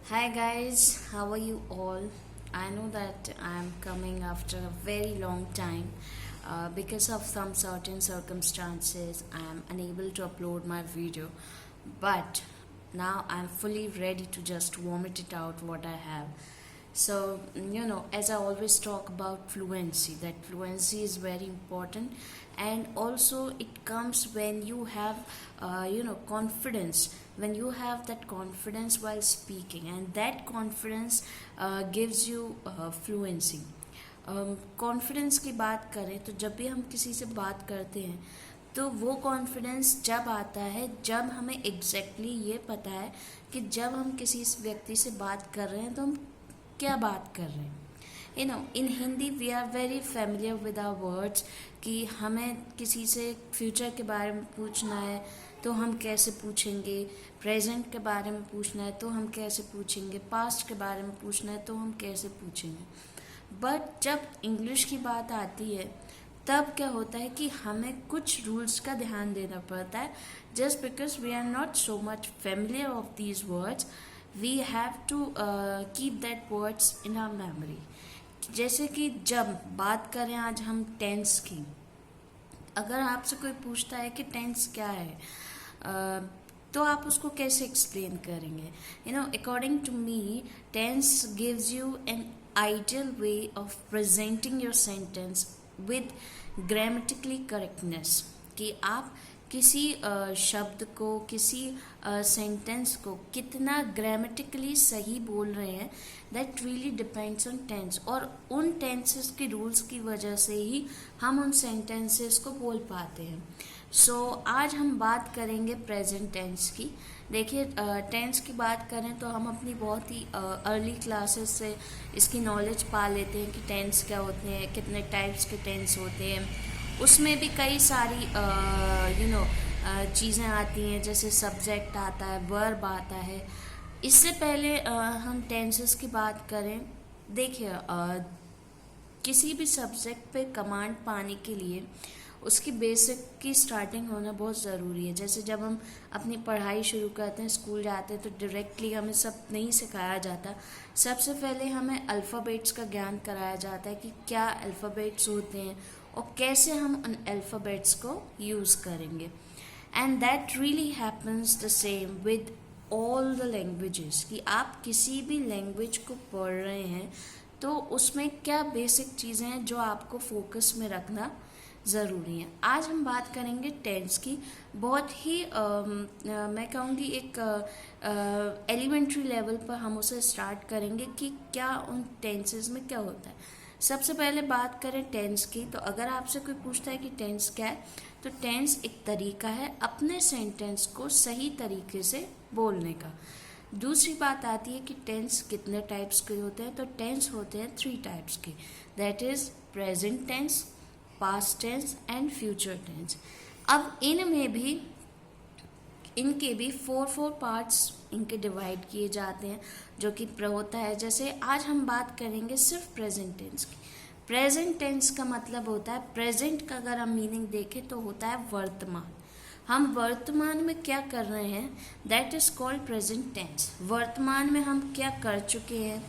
Hi guys, how are you all? I know that I'm coming after a very long time. Because of some certain circumstances, I am unable to upload my video. But now I'm fully ready to just vomit it out what I have. So, as I always talk about fluency, that fluency is very important, and also it comes when you have, confidence, when you have that confidence while speaking, and that confidence gives you fluency. Confidence की बात करें तो जब भी हम किसी से बात करते हैं तो वो कॉन्फिडेंस जब आता है जब हमें ये पता है कि जब हम किसी व्यक्ति से बात कर रहे हैं तो हम क्या बात कर रहे हैं. In Hindi we are very familiar with our words कि हमें किसी से फ्यूचर के बारे में पूछना है तो हम कैसे पूछेंगे, प्रेजेंट के बारे में पूछना है तो हम कैसे पूछेंगे, पास्ट के बारे में पूछना है तो हम कैसे पूछेंगे. बट जब इंग्लिश की बात आती है तब क्या होता है कि हमें कुछ रूल्स का ध्यान देना पड़ता है. Just because we are not so much familiar of these words, we have to keep that words in our memory. जैसे कि जब बात करें आज हम टेंस की, अगर आपसे कोई पूछता है कि टेंस क्या है, तो आप उसको कैसे एक्सप्लेन करेंगे. According to me, tense gives you an ideal way of presenting your sentence with grammatically correctness. कि आप किसी शब्द को, किसी सेंटेंस को कितना ग्रामेटिकली सही बोल रहे हैं, that really depends on tense. और उन टेंसेस के रूल्स की वजह से ही हम उन सेंटेंसेस को बोल पाते हैं. आज हम बात करेंगे प्रेजेंट टेंस की. देखिए, टेंस की बात करें तो हम अपनी बहुत ही अर्ली क्लासेस से इसकी नॉलेज पा लेते हैं कि टेंस क्या होते हैं, कितने टाइप्स के टेंस होते हैं. उसमें भी कई सारी चीज़ें आती हैं, जैसे सब्जेक्ट आता है, वर्ब आता है. इससे पहले हम टेंसेस की बात करें. देखिए, किसी भी सब्जेक्ट पे कमांड पाने के लिए उसकी बेसिक की स्टार्टिंग होना बहुत ज़रूरी है. जैसे जब हम अपनी पढ़ाई शुरू करते हैं, स्कूल जाते हैं, तो डायरेक्टली हमें सब नहीं सिखाया जाता. सबसे पहले हमें अल्फ़ाबेट्स का ज्ञान कराया जाता है कि क्या अल्फ़ाबेट्स होते हैं और कैसे हम उन अल्फ़ाबेट्स को यूज़ करेंगे. And that really happens the same with all the languages. कि आप किसी भी लैंग्वेज को पढ़ रहे हैं तो उसमें क्या बेसिक चीज़ें हैं जो आपको फोकस में रखना ज़रूरी है. आज हम बात करेंगे टेंस की. बहुत ही मैं कहूँगी एक एलिमेंट्री लेवल पर हम उसे स्टार्ट करेंगे कि क्या उन टेंसेस में क्या होता है. सबसे पहले बात करें टेंस की, तो अगर आपसे कोई पूछता है कि टेंस क्या है, तो टेंस एक तरीका है अपने सेंटेंस को सही तरीके से बोलने का. दूसरी बात आती है कि टेंस कितने टाइप्स के होते हैं. तो टेंस होते हैं 3 टाइप्स के, that is present tense, past tense and future tense. अब इनके भी 4 पार्ट्स इनके डिवाइड किए जाते हैं, जो कि होता है. जैसे आज हम बात करेंगे सिर्फ प्रेजेंट टेंस की. प्रेजेंट टेंस का मतलब होता है, प्रेजेंट का अगर हम मीनिंग देखें तो होता है वर्तमान. हम वर्तमान में क्या कर रहे हैं, that is called present tense. वर्तमान में हम क्या कर चुके हैं,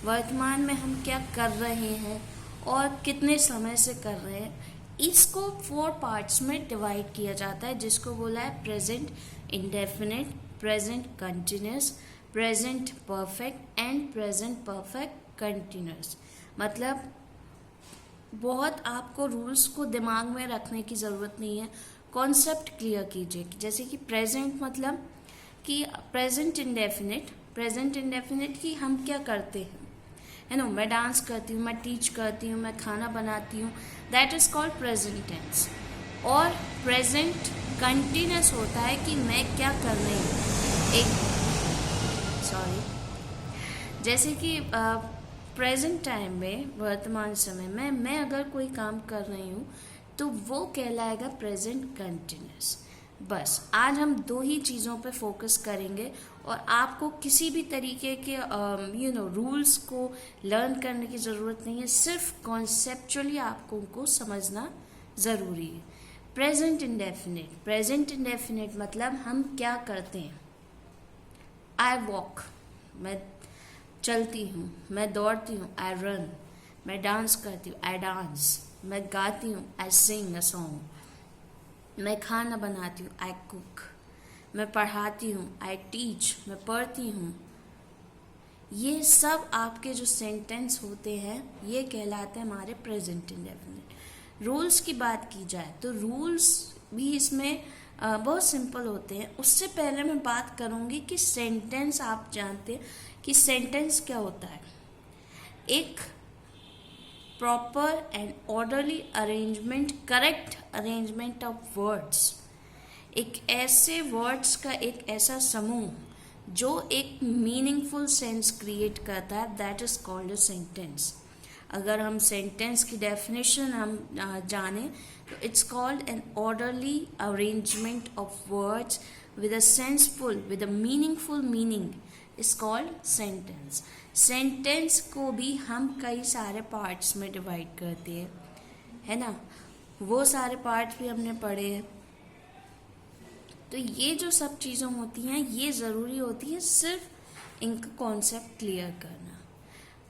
वर्तमान में हम क्या कर रहे हैं और कितने समय से कर रहे हैं. इसको 4 पार्ट्स में डिवाइड किया जाता है, जिसको बोला है present indefinite, present continuous, present perfect and present perfect continuous. मतलब बहुत आपको रूल्स को दिमाग में रखने की ज़रूरत नहीं है, कॉन्सेप्ट क्लियर कीजिए. जैसे कि प्रेजेंट मतलब कि प्रेजेंट इंडेफिनिट की हम क्या करते हैं, मैं डांस करती हूँ, मैं टीच करती हूँ, मैं खाना बनाती हूँ, that is called present tense. और प्रेजेंट कंटिन्यूस होता है कि मैं क्या कर रही हूँ. जैसे कि प्रेजेंट टाइम में, वर्तमान समय में मैं अगर कोई काम कर रही हूँ तो वो कहलाएगा प्रेजेंट कंटिन्यूस. बस आज हम 2 ही चीज़ों पे फोकस करेंगे और आपको किसी भी तरीके के रूल्स को लर्न करने की ज़रूरत नहीं है. सिर्फ कॉन्सेप्चुअली आपको उनको समझना ज़रूरी है. प्रेजेंट इंडेफिनिट मतलब हम क्या करते हैं. आई वॉक, मैं चलती हूँ, मैं दौड़ती हूँ, आई रन। मैं डांस करती हूँ, आई डांस। मैं गाती हूँ, आई सिंग अ सॉन्ग। मैं खाना बनाती हूँ, आई कुक। मैं पढ़ाती हूँ, आई टीच। मैं पढ़ती हूँ। ये सब आपके जो सेंटेंस होते हैं ये कहलाते हैं हमारे प्रेजेंट इंडेफिनिट। रूल्स की बात की जाए तो रूल्स भी इसमें बहुत सिंपल होते हैं। उससे पहले मैं बात करूँगी कि सेंटेंस, आप जानते हैं कि सेंटेंस क्या होता है। एक proper and orderly arrangement, correct arrangement of words, एक ऐसे वर्ड्स का एक ऐसा समूह जो एक मीनिंगफुल सेंस क्रिएट करता है, that is called a sentence. अगर हम सेंटेंस की डेफिनेशन हम जाने तो it's called an orderly arrangement of words with a senseful, with a meaningful meaning is called sentence. Sentence को भी हम कई सारे पार्ट्स में डिवाइड करते हैं, है ना। वो सारे पार्ट्स भी हमने पढ़े हैं। तो ये जो सब चीज़ें होती हैं ये ज़रूरी होती है सिर्फ इनका कॉन्सेप्ट क्लियर करना।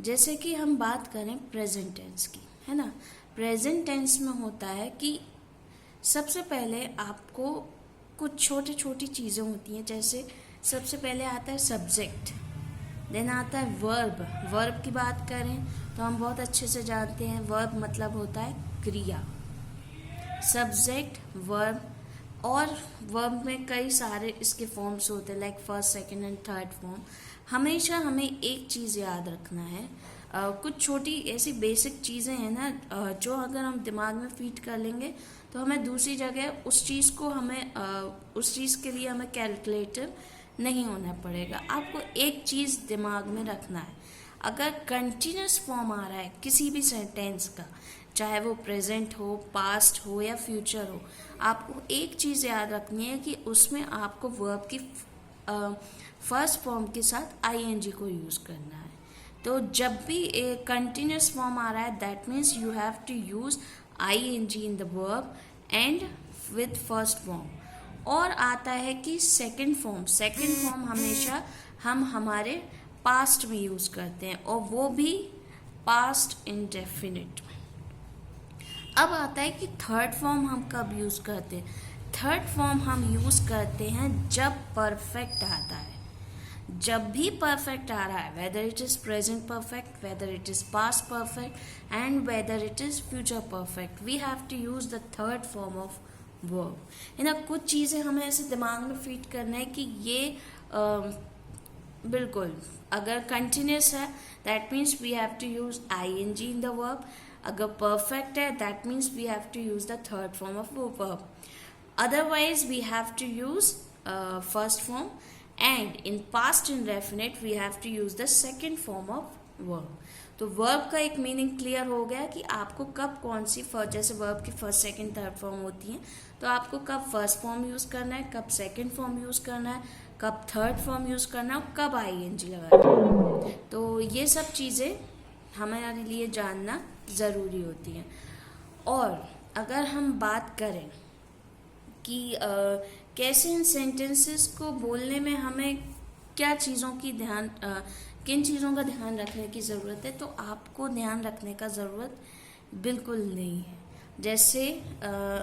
जैसे कि हम बात करें प्रेजेंट टेंस की, है ना। प्रेजेंट टेंस में होता है कि सबसे पहले आपको कुछ छोटी छोटी चीज़ें होती हैं। जैसे सबसे पहले आता है सब्जेक्ट, देन आता है वर्ब। वर्ब की बात करें तो हम बहुत अच्छे से जानते हैं वर्ब मतलब होता है क्रिया। सब्जेक्ट, वर्ब, और वर्ब में कई सारे इसके फॉर्म्स होते हैं, like first, second and third form. हमेशा हमें एक चीज़ याद रखना है, कुछ छोटी ऐसी बेसिक चीज़ें हैं ना, जो अगर हम दिमाग में फीड कर लेंगे तो हमें दूसरी जगह उस चीज़ को उस चीज़ के लिए हमें कैलकुलेटर नहीं होना पड़ेगा। आपको एक चीज़ दिमाग में रखना है, अगर कंटिन्यूस फॉर्म आ रहा है किसी भी सेंटेंस का, चाहे वो प्रेजेंट हो, पास्ट हो या फ्यूचर हो, आपको एक चीज़ याद रखनी है कि उसमें आपको वर्ब की फर्स्ट फॉर्म के साथ आईएनजी को यूज़ करना है। तो जब भी कंटिन्यूस फॉर्म आ रहा है that means you have to use ING in the verb and with first form. और आता है कि सेकंड फॉर्म हमेशा हम हमारे पास्ट में यूज़ करते हैं, और वो भी पास्ट इंडेफिनिट। अब आता है कि थर्ड फॉर्म हम कब यूज़ करते हैं। थर्ड फॉर्म हम यूज़ करते हैं जब परफेक्ट आता है। जब भी परफेक्ट आ रहा है, whether it is present perfect, whether it is past perfect and whether it is future perfect, we have to use the third form of verb, है ना। कुछ चीज़ें हमें ऐसे दिमाग में फीड करना है कि ये बिल्कुल अगर कंटिन्यूस है that means we have to use ING in the verb. अगर परफेक्ट है that means we have to use the third form of verb. Otherwise we have to use first form, and in past indefinite we have to use the second form of verb. तो verb का एक meaning clear हो गया कि आपको कब कौन सी जैसे वर्ब की फर्स्ट, सेकंड, थर्ड फॉर्म होती हैं, तो आपको कब फर्स्ट फॉर्म यूज़ करना है, कब सेकंड फॉर्म यूज़ करना है, कब थर्ड फॉर्म यूज़ करना है, और कब आईएनजी लगाना है। तो ये सब चीज़ें हमारे लिए जानना ज़रूरी होती हैं। और अगर हम बात करें कि कैसे इन सेंटेंसेस को बोलने में हमें क्या चीज़ों की किन चीज़ों का ध्यान रखने की ज़रूरत है, तो आपको ध्यान रखने का ज़रूरत बिल्कुल नहीं है। जैसे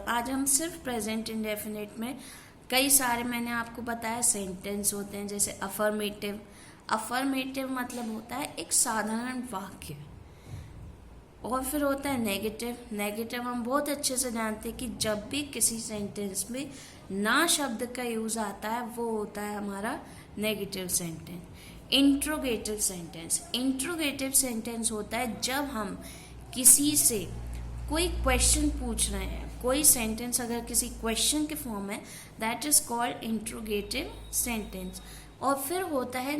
आज हम सिर्फ प्रेजेंट इंडेफिनिट में कई सारे मैंने आपको बताया सेंटेंस होते हैं। जैसे अफर्मेटिव मतलब होता है एक साधारण वाक्य, और फिर होता है नेगेटिव हम बहुत अच्छे से जानते हैं कि जब भी किसी सेंटेंस में ना शब्द का यूज़ आता है वो होता है हमारा नेगेटिव सेंटेंस। इंट्रोगेटिव सेंटेंस होता है जब हम किसी से कोई क्वेश्चन पूछ रहे हैं, कोई सेंटेंस अगर किसी क्वेश्चन के फॉर्म है that is called interrogative sentence. और फिर होता है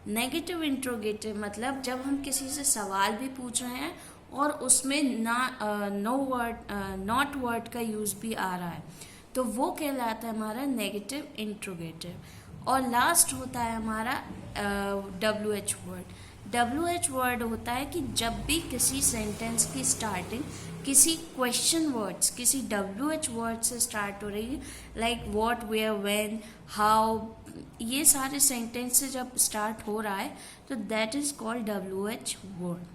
नेगेटिव इंट्रोगेटिव मतलब जब हम किसी से सवाल भी पूछ रहे हैं और उसमें नॉट वर्ड का यूज़ भी आ रहा है, तो वो कहलाता है हमारा नेगेटिव इंट्रोगेटिव। और लास्ट होता है हमारा WH वर्ड होता है कि जब भी किसी सेंटेंस की स्टार्टिंग किसी क्वेश्चन वर्ड्स, किसी WH वर्ड से स्टार्ट हो रही है, like what, where, when, how, ये सारे सेंटेंस से जब स्टार्ट हो रहा है तो that is called WH word.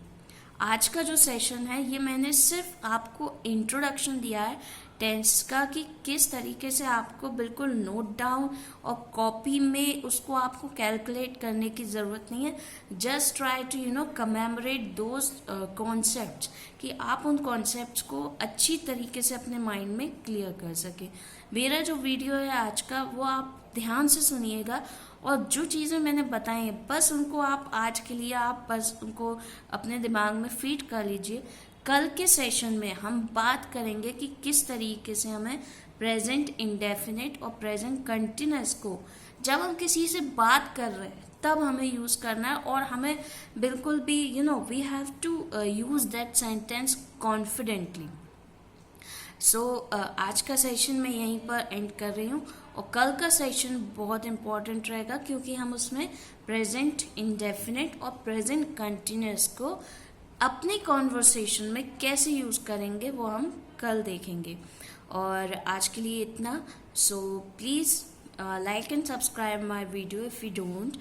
आज का जो सेशन है ये मैंने सिर्फ आपको इंट्रोडक्शन दिया है टेंस का कि किस तरीके से आपको बिल्कुल नोट डाउन और कॉपी में उसको आपको कैलकुलेट करने की ज़रूरत नहीं है। Just try to commemorate those concepts कि आप उन कॉन्सेप्ट्स को अच्छी तरीके से अपने माइंड में क्लियर कर सके। मेरा जो वीडियो है आज का वो आप ध्यान से सुनिएगा और जो चीज़ें मैंने बताई हैं बस उनको आप आज के लिए आप बस उनको अपने दिमाग में फीड कर लीजिए। कल के सेशन में हम बात करेंगे कि किस तरीके से हमें प्रेजेंट इंडेफिनिट और प्रेजेंट कंटिन्यूअस को जब हम किसी से बात कर रहे हैं तब हमें यूज़ करना है और हमें बिल्कुल भी we have to use that sentence confidently. So आज का सेशन मैं यहीं पर एंड कर रही हूँ और कल का सेशन बहुत इम्पॉर्टेंट रहेगा क्योंकि हम उसमें प्रेजेंट इंडेफिनिट और प्रेजेंट कंटिन्यूअस को अपनी कॉन्वर्सेशन में कैसे यूज़ करेंगे वो हम कल देखेंगे। और आज के लिए इतना। So please like and subscribe my video if you don't,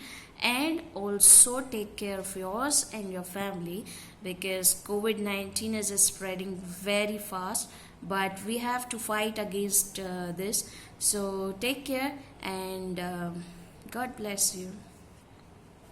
and also take care of yours and your family because COVID-19 is spreading very fast, but we have to fight against this. So take care and God bless you.